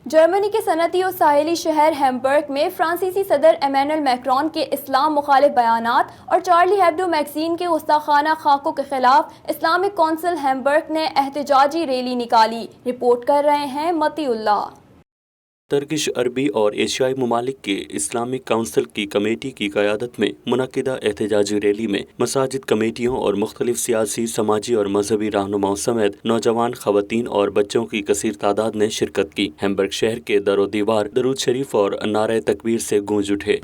جرمنی کے صنعتی اور ساحلی شہر ہیمبرگ میں فرانسیسی صدر ایمینوئل میکرون کے اسلام مخالف بیانات اور چارلی ہیبڈو میگزین کے گستاخانہ خاکوں کے خلاف اسلامک کونسل ہیمبرگ نے احتجاجی ریلی نکالی۔ رپورٹ کر رہے ہیں متی اللہ۔ ترکش عربی اور ایشیائی ممالک کے اسلامک کونسل کی کمیٹی کی قیادت میں منعقدہ احتجاجی ریلی میں مساجد کمیٹیوں اور مختلف سیاسی، سماجی اور مذہبی رہنماؤں سمیت نوجوان، خواتین اور بچوں کی کثیر تعداد نے شرکت کی۔ ہیمبرگ شہر کے در و دیوار درود شریف اور نعرہ تکبیر سے گونج اٹھے۔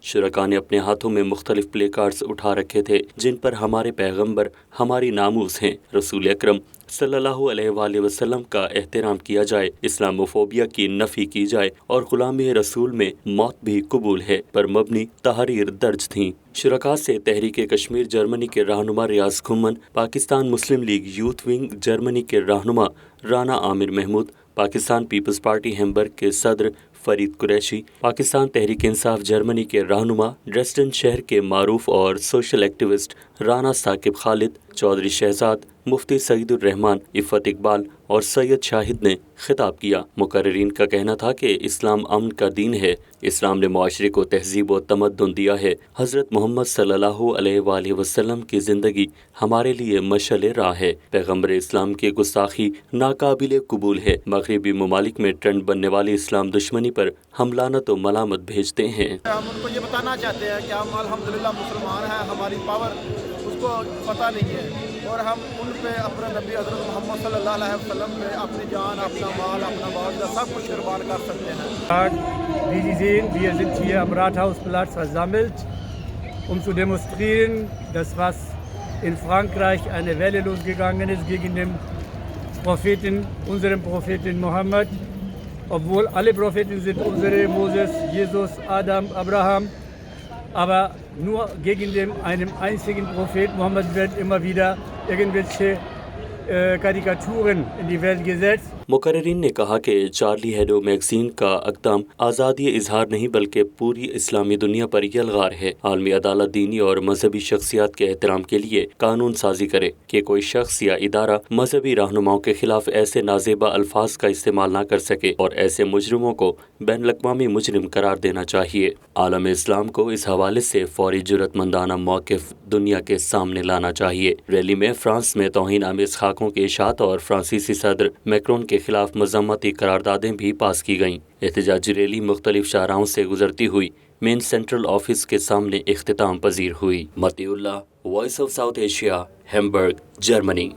شرکاء نے اپنے ہاتھوں میں مختلف پلے کارڈز اٹھا رکھے تھے جن پر ہمارے پیغمبر ہماری ناموس ہیں، رسول اکرم صلی اللہ علیہ وآلہ وسلم کا احترام کیا جائے، اسلاموفوبیا کی نفی کی جائے اور غلامی رسول میں موت بھی قبول ہے پر مبنی تحریر درج تھیں۔ شرکاء سے تحریک کشمیر جرمنی کے رہنما Riaz Khaman, Pakistan Muslim League youth wing Germany کے رہنما رانا عامر محمود، پاکستان پیپلز پارٹی ہیمبرگ کے صدر فرید قریشی، پاکستان تحریک انصاف جرمنی کے رہنما، ڈریسڈن شہر کے معروف اور سوشل ایکٹیوسٹ رانا ثاقب خالد، چودھری شہزاد، مفتی سعید الرحمان، عفت اقبال اور سید شاہد نے خطاب کیا۔ مقررین کا کہنا تھا کہ اسلام امن کا دین ہے، اسلام نے معاشرے کو تہذیب و تمدن دیا ہے، حضرت محمد صلی اللہ علیہ وآلہ وسلم کی زندگی ہمارے لیے مشعل راہ ہے، پیغمبر اسلام کی گستاخی ناقابل قبول ہے، مغربی ممالک میں ٹرینڈ بننے والی اسلام دشمنی پر ہم لعنت و ملامت بھیجتے ہیں۔ ہم ان کو یہ بتانا چاہتے ہیں کہ ہم الحمدللہ مسلمان ہیں، ہماری پاور اس کو پتہ نہیں ہے اور hum ان پہ اپنے نبی حضرت محمد صلی اللہ علیہ وسلم پہ اپنی جان، اپنا مال، اپنا معاوضہ سب کچھ قربان کر سکتے ہیں۔ Wie Sie sehen, wir sind hier am Rathausplatz versammelt, um zu demonstrieren, dass was in Frankreich eine Welle losgegangen ist gegen den Propheten, unseren Propheten Mohammed, obwohl alle Propheten sind unsere, Moses, Jesus, Adam, Abraham, aber nur gegen einen einzigen Prophet Mohammed wird immer wieder irgendwelche Karikaturen in die Welt gesetzt۔ مقررین نے کہا کہ Charlie ہیبڈو magazine کا اقدام آزادی اظہار نہیں بلکہ پوری اسلامی دنیا پر یلغار ہے۔ عالمی عدالت دینی اور مذہبی شخصیات کے احترام کے لیے قانون سازی کرے کہ کوئی شخص یا ادارہ مذہبی رہنماؤں کے خلاف ایسے نازیبا الفاظ کا استعمال نہ کر سکے اور ایسے مجرموں کو بین الاقوامی مجرم قرار دینا چاہیے۔ عالم اسلام کو اس حوالے سے فوری جرأت مندانہ موقف دنیا کے سامنے لانا چاہیے۔ ریلی میں فرانس میں توہین آمیز خاکوں کی اشاعت اور فرانسیسی صدر میکرون کے خلاف مذمتی قراردادیں بھی پاس کی گئیں۔ احتجاجی ریلی مختلف شاہراہوں سے گزرتی ہوئی مین سینٹرل آفس کے سامنے اختتام پذیر ہوئی۔ Matiullah, voice of South Asia, Hamburg, Germany.